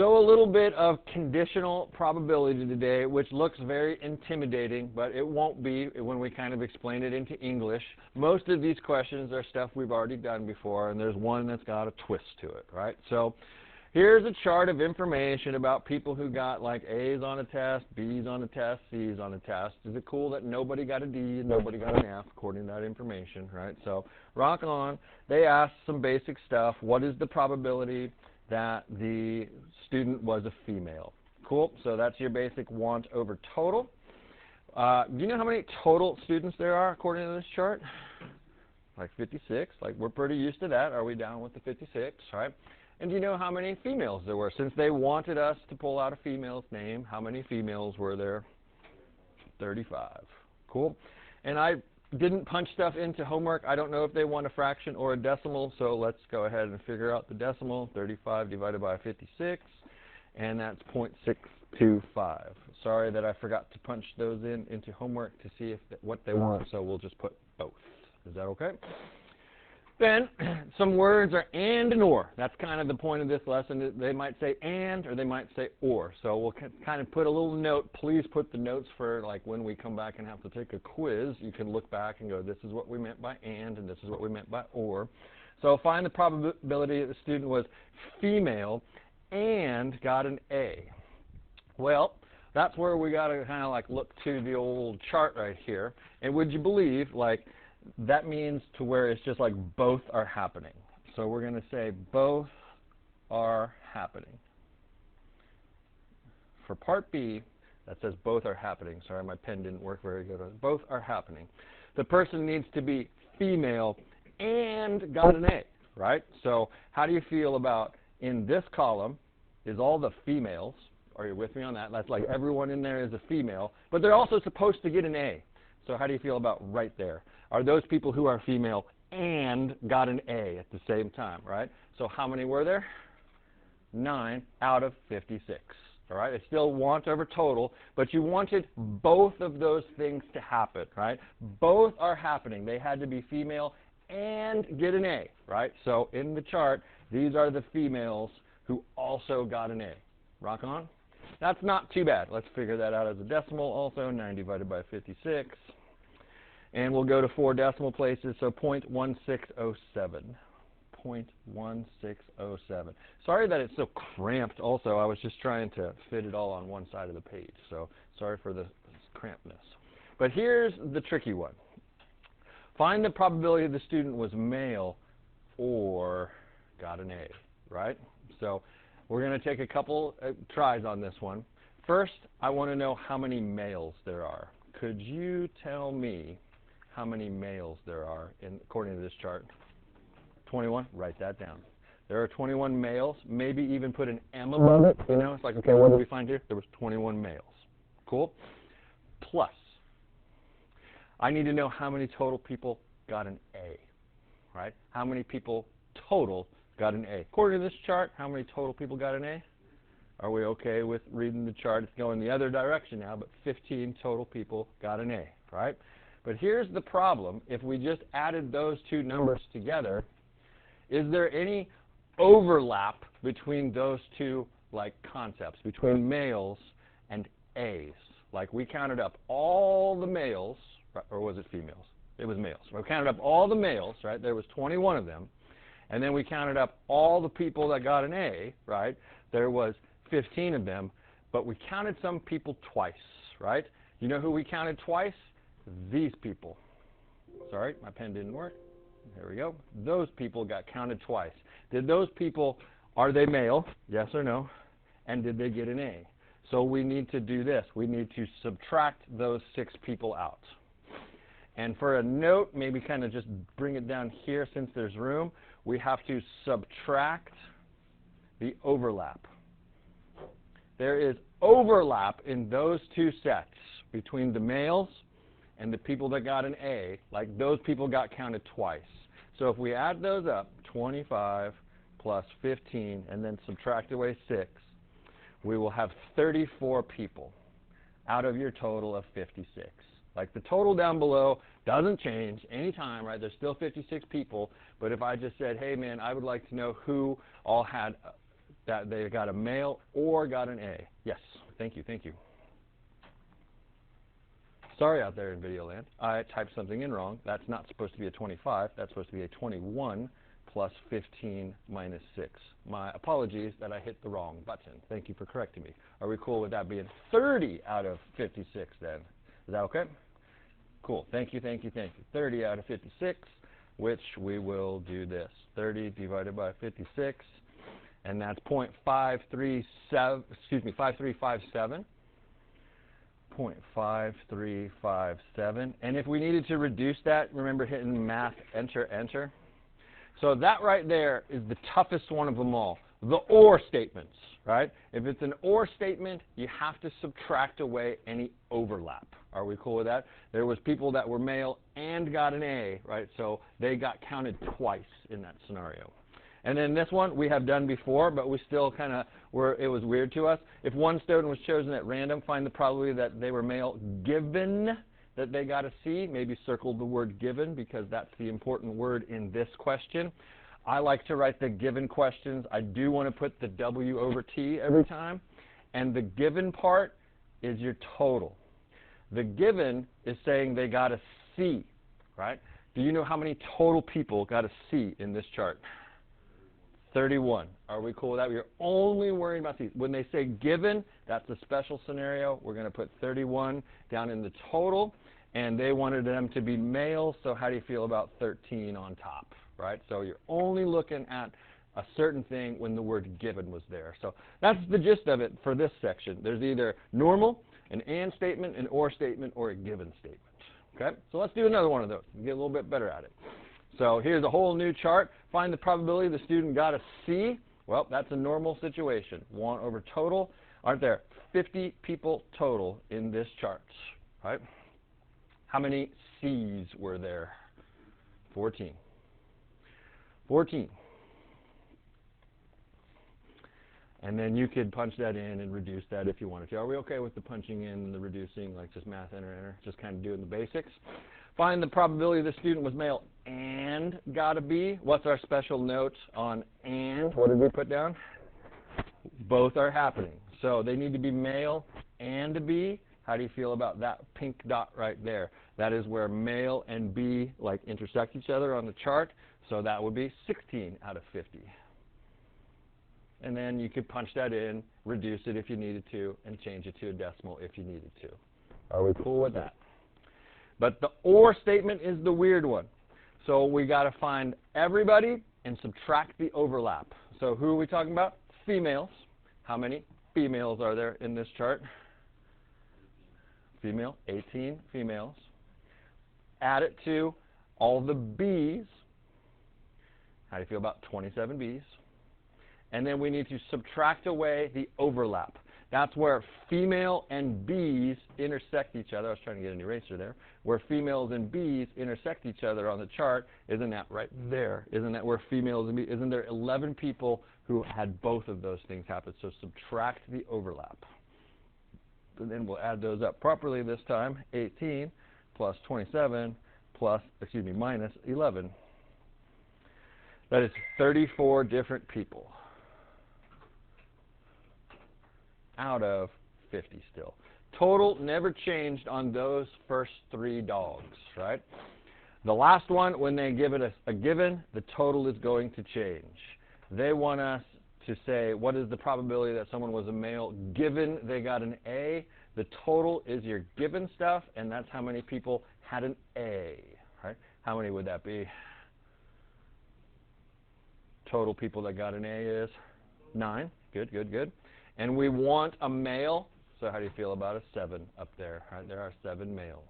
So a little bit of conditional probability today, which looks very intimidating, but it won't be when we kind of explain it into English. Most of these questions are stuff we've already done before, and there's one that's got a twist to it, right? So here's a chart of information about people who got like A's on a test, B's on a test, C's on a test. Is it cool that nobody got a D and nobody got an F according to that information, right? So rock on. They asked some basic stuff. What is the probability that the student was a female? Cool. So that's your basic want over total. Do you know how many total students there are according to this chart? Like 56. Like, we're pretty used to that. Are we down with the 56, right? And do you know how many females there were? Since they wanted us to pull out a female's name, how many females were there? 35. Cool. And I didn't punch stuff into homework. I don't know if they want a fraction or a decimal, so let's go ahead and figure out the decimal. 35 divided by 56, and that's 0.625. Sorry that I forgot to punch those into homework to see if what they want, so we'll just put both. Is that okay? Then some words are and or. That's kind of the point of this lesson. They might say and or they might say or. So we'll kind of put a little note. Please put the notes for like when we come back and have to take a quiz. You can look back and go, this is what we meant by and this is what we meant by or. So find the probability that the student was female and got an A. Well, that's where we got to kind of like look to the old chart right here. And would you believe, like, that means to where it's just like both are happening. So we're going to say both are happening. For part B, that says both are happening. Sorry, my pen didn't work very good. Both are happening. The person needs to be female and got an A, right? So how do you feel about in this column is all the females? Are you with me on that? That's like everyone in there is a female, but they're also supposed to get an A. So how do you feel about right there? Are those people who are female and got an A at the same time, right? So how many were there? 9 out of 56. All right, it's still want over total, but you wanted both of those things to happen, right? Both are happening. They had to be female and get an A, right? So in the chart, these are the females who also got an A. Rock on? That's not too bad. Let's figure that out as a decimal also. 9 divided by 56. And we'll go to 4 decimal places, so 0.1607. 0.1607. Sorry that it's so cramped also. I was just trying to fit it all on one side of the page, so sorry for the crampedness. But here's the tricky one. Find the probability the student was male or got an A, right? So we're going to take a couple tries on this one. First, I want to know how many males there are. Could you tell me how many males there are according to this chart? 21? Write that down. There are 21 males. Maybe even put an M above it. You know, it's like, okay, what did we find here? There was 21 males. Cool? Plus, I need to know how many total people got an A, right? How many people total got an A? According to this chart, how many total people got an A? Are we okay with reading the chart? It's going the other direction now, but 15 total people got an A, right? But here's the problem. If we just added those two numbers together, is there any overlap between those two like concepts, between males and A's? Like we counted up all the males, or was it females? It was males. We counted up all the males, right? There was 21 of them. And then we counted up all the people that got an A, right? There was 15 of them, but we counted some people twice, right? You know who we counted twice? These people. Sorry, my pen didn't work. There we go. Those people got counted twice. Did those people, are they male? Yes or no? And did they get an A? So we need to do this. We need to subtract those 6 people out. And for a note, maybe kind of just bring it down here since there's room, we have to subtract the overlap. There is overlap in those two sets between the males and the people that got an A. Like those people got counted twice. So if we add those up, 25 plus 15, and then subtract away 6, we will have 34 people out of your total of 56. Like the total down below doesn't change anytime, right? There's still 56 people. But if I just said, hey, man, I would like to know who all had that they got a male or got an A. Yes, thank you, thank you. Sorry out there in video land, I typed something in wrong. That's not supposed to be a 25, that's supposed to be a 21 plus 15 minus 6. My apologies that I hit the wrong button. Thank you for correcting me. Are we cool with that being 30 out of 56 then? Is that okay? Cool, thank you, thank you, thank you. 30 out of 56, which we will do this. 30 divided by 56, and that's 0.5357, 0.5357. And if we needed to reduce that, remember hitting math, enter, enter. So that right there is the toughest one of them all, the or statements, right? If it's an or statement, you have to subtract away any overlap. Are we cool with that? There was people that were male and got an A, right? So they got counted twice in that scenario. And then this one we have done before, but we still kind of it was weird to us. If one student was chosen at random, find the probability that they were male given that they got a C. Maybe circle the word given because that's the important word in this question. I like to write the given questions. I do want to put the W over T every time. And the given part is your total. The given is saying they got a C, right? Do you know how many total people got a C in this chart? 31. Are we cool with that? We're only worrying about C's. When they say given, that's a special scenario. We're going to put 31 down in the total, and they wanted them to be male, so how do you feel about 13 on top, right? So you're only looking at a certain thing when the word given was there. So that's the gist of it for this section. There's either normal, an and statement, an or statement, or a given statement. Okay? So let's do another one of those and get a little bit better at it. So here's a whole new chart. Find the probability the student got a C. Well, that's a normal situation. 1 over total. Aren't there 50 people total in this chart? Right? How many C's were there? 14. 14. And then you could punch that in and reduce that if you wanted to. Are we okay with the punching in and the reducing, like just math, enter, enter, just kind of doing the basics? Find the probability the student was male and got a B. What's our special note on and? What did we put down? Both are happening. So they need to be male and a B. How do you feel about that pink dot right there? That is where male and B like intersect each other on the chart. So that would be 16 out of 50. And then you could punch that in, reduce it if you needed to, and change it to a decimal if you needed to. Are we cool with that? But the or statement is the weird one. So we got to find everybody and subtract the overlap. So who are we talking about? Females. How many females are there in this chart? Female, 18 females. Add it to all the B's. How do you feel about 27 B's? And then we need to subtract away the overlap. That's where female and B's intersect each other. I was trying to get an eraser there. Where females and B's intersect each other on the chart, isn't that right there? Isn't that where females and B's, isn't there 11 people who had both of those things happen? So subtract the overlap. And then we'll add those up properly this time. 18 plus 27 plus, minus 11. That is 34 different people out of 50 still. Total never changed on those first 3 dogs, right? The last one, when they give it a given, the total is going to change. They want us to say, what is the probability that someone was a male given they got an A? The total is your given stuff, and that's how many people had an A, right? How many would that be? Total people that got an A is 9. Good, good, good. And we want a male, so how do you feel about a 7 up there? Right, there are 7 males.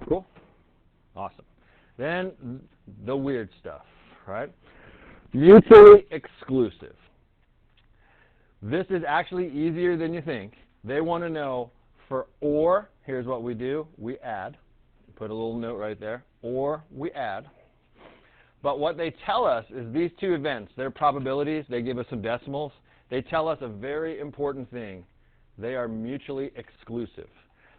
Cool? Awesome. Then the weird stuff, right? Mutually exclusive. This is actually easier than you think. They want to know for or, here's what we do. We add. Put a little note right there. Or we add. But what they tell us is these two events, their probabilities, they give us some decimals. They tell us a very important thing. They are mutually exclusive.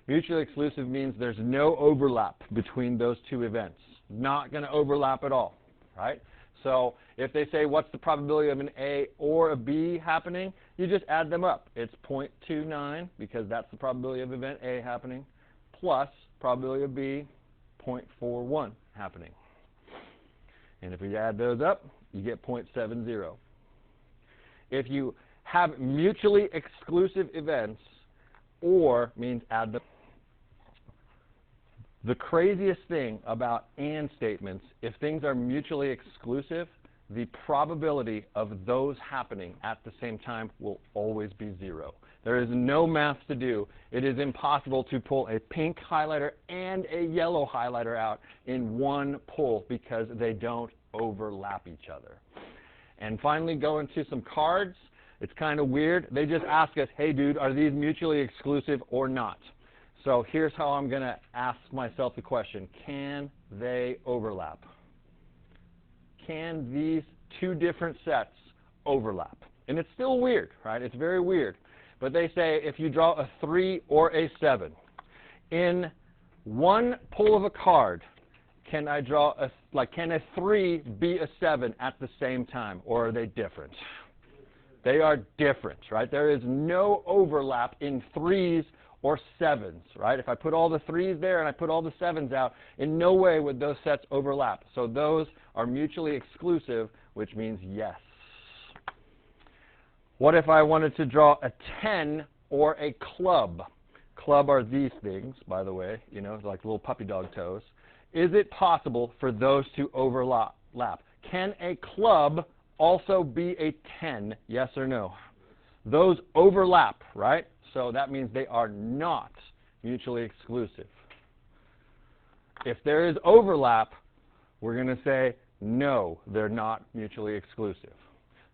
Mutually exclusive means there's no overlap between those two events. Not going to overlap at all, right? So if they say what's the probability of an A or a B happening, you just add them up. It's 0.29 because that's the probability of event A happening, plus probability of B, 0.41 happening. And if we add those up, you get 0.70. If you have mutually exclusive events, or means add them. The craziest thing about AND statements, if things are mutually exclusive, the probability of those happening at the same time will always be 0. There is no math to do. It is impossible to pull a pink highlighter and a yellow highlighter out in one pull because they don't overlap each other. And finally, go into some cards. It's kind of weird. They just ask us, hey, dude, are these mutually exclusive or not? So here's how I'm going to ask myself the question. Can they overlap? Can these two different sets overlap? And it's still weird, right? It's very weird. But they say if you draw a 3 or a 7, in one pull of a card, can I draw can a 3 be a 7 at the same time, or are they different? They are different, right? There is no overlap in 3s or 7s, right? If I put all the 3s there and I put all the 7s out, in no way would those sets overlap. So those are mutually exclusive, which means yes. What if I wanted to draw a 10 or a club? Club are these things, by the way, you know, like little puppy dog toes. Is it possible for those to overlap? Can a club also be a 10, yes or no? Those overlap, right? So that means they are not mutually exclusive. If there is overlap, we're going to say, no, they're not mutually exclusive.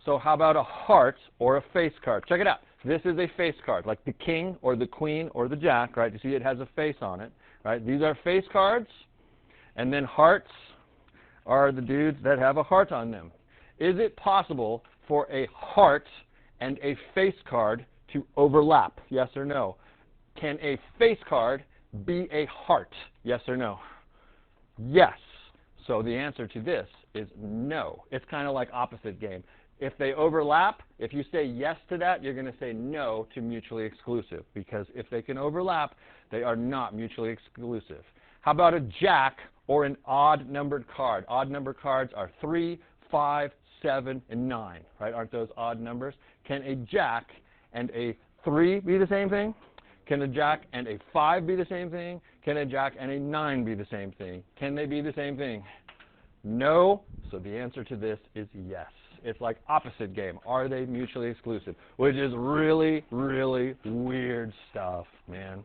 So how about a heart or a face card? Check it out. This is a face card, like the king or the queen or the jack, right? You see it has a face on it, right? These are face cards, and then hearts are the dudes that have a heart on them. Is it possible for a heart and a face card to overlap? Yes or no? Can a face card be a heart? Yes or no? Yes. So the answer to this is no. It's kind of like opposite game. If they overlap, if you say yes to that, you're going to say no to mutually exclusive, because if they can overlap, they are not mutually exclusive. How about a jack or an odd numbered card? Odd numbered cards are 3, 5, 7, and 9, right? Aren't those odd numbers? Can a jack and a 3 be the same thing? Can a jack and a 5 be the same thing? Can a jack and a 9 be the same thing? Can they be the same thing? No. So the answer to this is yes. It's like opposite game. Are they mutually exclusive? Which is really, really weird stuff, man.